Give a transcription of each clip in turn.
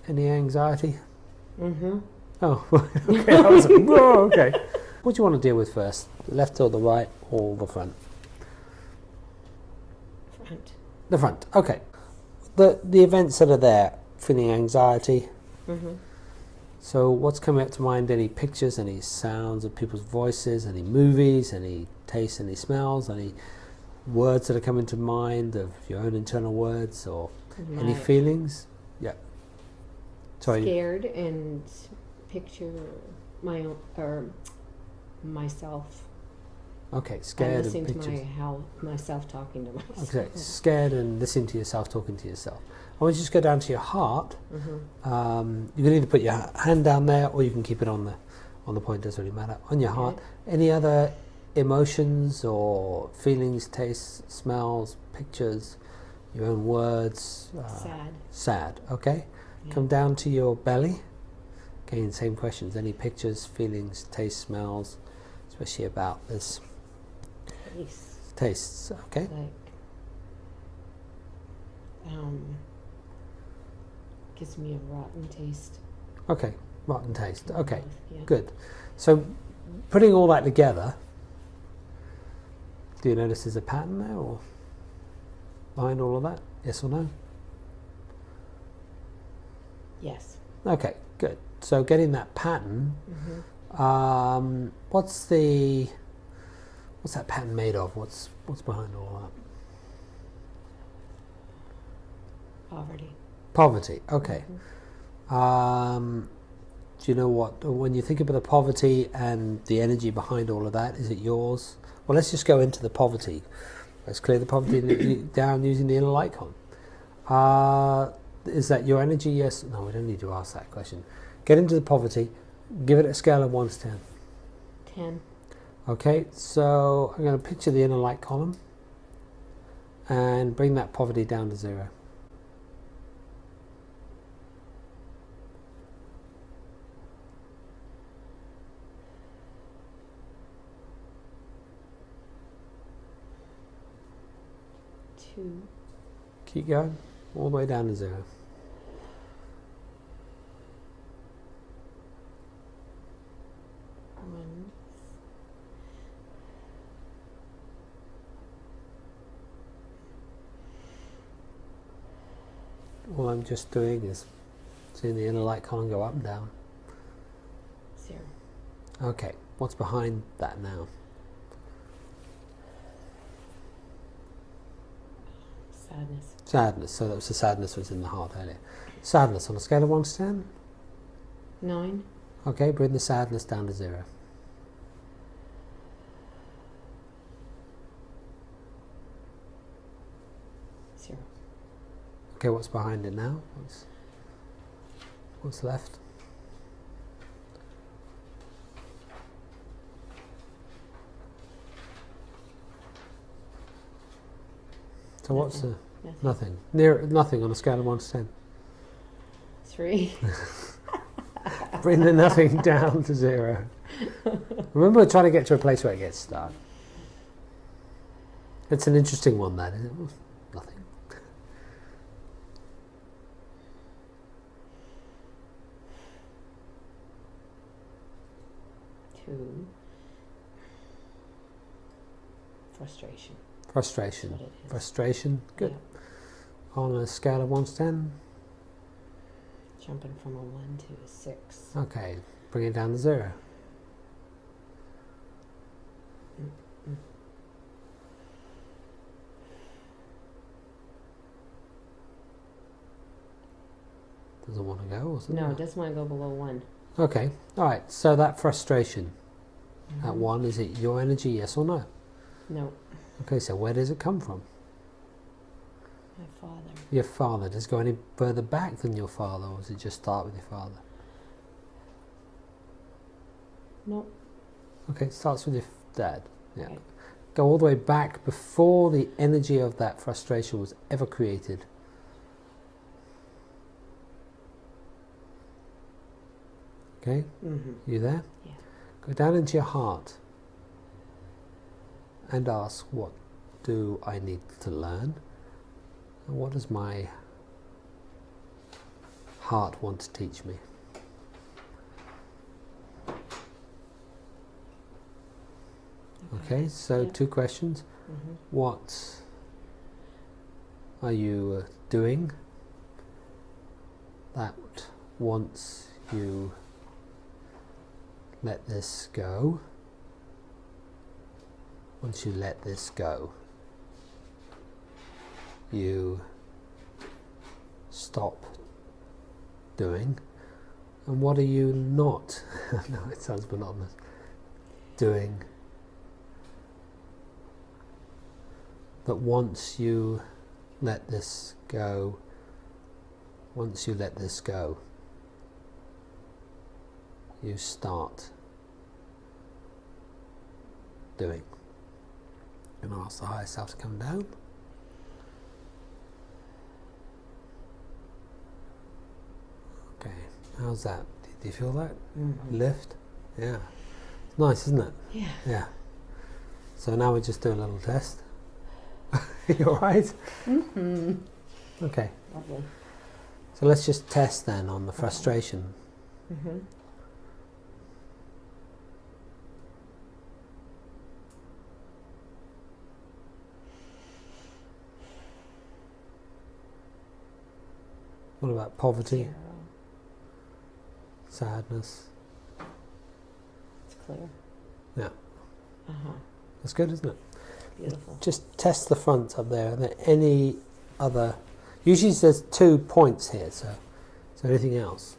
Any anxiety? Mm-hmm. Oh, okay. I was like, whoa, okay. What do you want to deal with first? The left or the right or the front? Front. The front. Okay. The events that are there, feeling anxiety. Mm-hmm. So what's coming up to mind? Any pictures, any sounds of people's voices, any movies, any tastes, any smells, any words that are coming to mind of your own internal words, or any feelings? Yeah. Sorry. Scared and picture my own, or myself. Okay, scared and and listening pictures. to myself talking to myself. Okay, scared and listening to yourself, talking to yourself. I want you to just go down to your heart. Mm-hmm. You can either put your hand down there, or you can keep it on the point. Doesn't really matter. On your heart. Any other emotions or feelings, tastes, smells, pictures, your own words? Sad. Sad. Okay. Yeah. Come down to your belly. Again, same questions. Any pictures, feelings, tastes, smells, especially about this. Tastes. Okay. Like, gives me a rotten taste. Okay. Rotten taste. Okay. Yeah. Good. So, putting all that together, do you notice there's a pattern there, or behind all of that? Yes or no? Yes. Okay. Good. So, getting that pattern. Mm-hmm. What's that pattern made of? What's behind all that? Poverty. Poverty. Okay. Mm-hmm. Do you know what? When you think about the poverty and the energy behind all of that, is it yours? Well, let's just go into the poverty. Let's clear the poverty down using the inner light con. Is that your energy? Yes. No, we don't need to ask that question. Get into the poverty. Give it a scale of 1 to 10. 10. Okay, so I'm going to picture the inner light column and bring that poverty down to 0. Two. Keep going, all the way down to 0. One. All I'm just doing is seeing the inner light column go up and down. 0. Okay, what's behind that now? Sadness. Sadness. So that was the sadness was in the heart earlier. Sadness on a scale of 1 to 10. 9. Okay, bring the sadness down to 0. Zero. Okay, what's behind it now? What's left? So what's the nothing? Nothing on a scale of 1 to 10. 3. Bring the nothing down to 0. Remember, we're trying to get to a place where it gets stuck. It's an interesting one, that, isn't it? Nothing. 2. Frustration. Frustration. That's what it is. Frustration. Good. Yeah. On a scale of 1 to 10. Jumping from a 1 to a 6. Okay, bring it down to 0. Doesn't want to go, does it? No, it doesn't want to go below 1. Okay, alright, so that frustration at 1, is it your energy, yes or no? No. Okay, so where does it come from? My father. Your father. Does it go any further back than your father, or does it just start with your father? No. Okay, it starts with your dad. Yeah. Okay. Go all the way back before the energy of that frustration was ever created. Okay? You there? Yeah. Go down into your heart and ask, what do I need to learn? And what does my heart want to teach me? Okay, so Yeah. 2 questions. Mm-hmm. What are you doing that once you let this go, once you let this go, you stop doing, and what are you not, no, it sounds monotonous, doing that once you let this go, once you let this go, you start doing. And ask the higher self to come down. Okay, how's that? Do you feel that? Mm-hmm. Lift? Yeah. It's nice, isn't it? Yeah. Yeah. So now we just do a little test. You alright? Mm-hmm. Okay. Lovely. So let's just test then on the frustration. Mm-hmm. What about poverty, 0. sadness? It's clear. Yeah. Uh-huh. That's good, isn't it? Beautiful. Just test the front up there. Are there any other... Usually there's 2 points here, so is there anything else?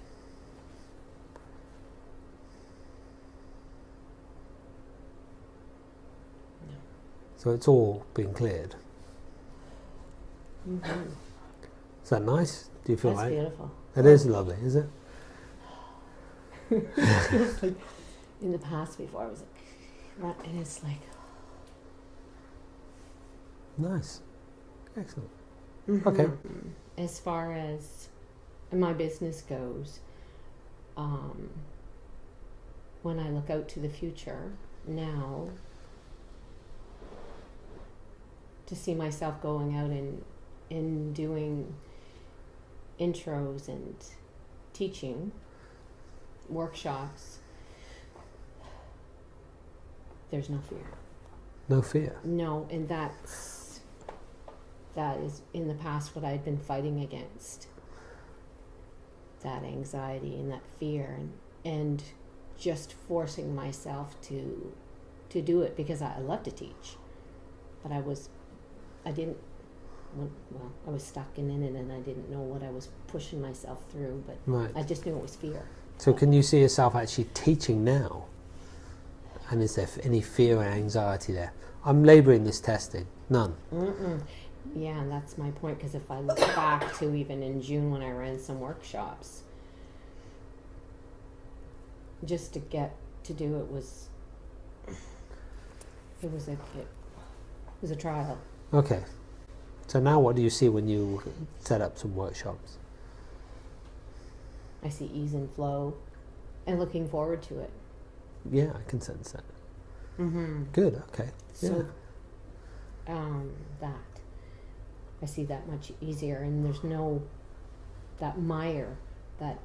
No. So it's all been cleared. Mm-hmm. Is that nice? Do you feel That's like beautiful. it is lovely, is it? Feels like in the past before I was like, and it's like, Nice. Excellent. mm-hmm. Okay. As far as my business goes, when I look out to the future now, to see myself going out and doing intros and teaching workshops, there's no fear. No fear. No, and that is in the past what I'd been fighting against. That anxiety and that fear and just forcing myself to do it because I love to teach. But I was stuck in it and I didn't know what I was pushing myself through, but Right. I just knew it was fear. So can you see yourself actually teaching now? And is there any fear or anxiety there? I'm labouring this testing. None. Mm-mm. Yeah, and that's my point, because if I look back to even in June when I ran some workshops, just to get to do it was a trial. Okay. So now what do you see when you set up some workshops? I see ease and flow and looking forward to it. Yeah, I can sense that. Mm-hmm. Good, okay. So that I see that much easier, and there's no that mire, that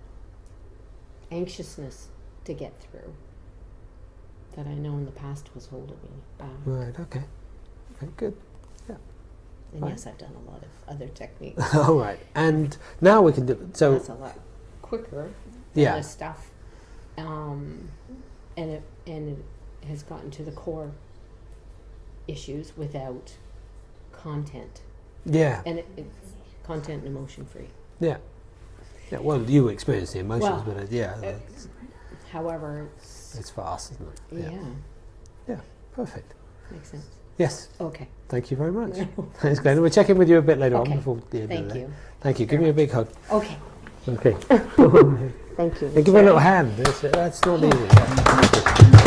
anxiousness to get through that I know in the past was holding me back. Right, okay. Okay, good. And Right. yes, I've done a lot of other techniques. All right. And now we can do... So, That's a lot quicker than yeah. this stuff. And it has gotten to the core issues without content. Yeah. And it's content and emotion free. Yeah. Yeah, well, you experience the emotions, Well, but However, it's fast, isn't it? yeah, Yeah, perfect. makes sense. Yes, Okay. thank you very much. Thanks, Glenn. We'll check in with you a bit later Okay. on before the end of Thank the day. you. Thank you. Give me a big hug. Okay. Okay. Thank you. And give me a little hand. That's not easy. Yeah.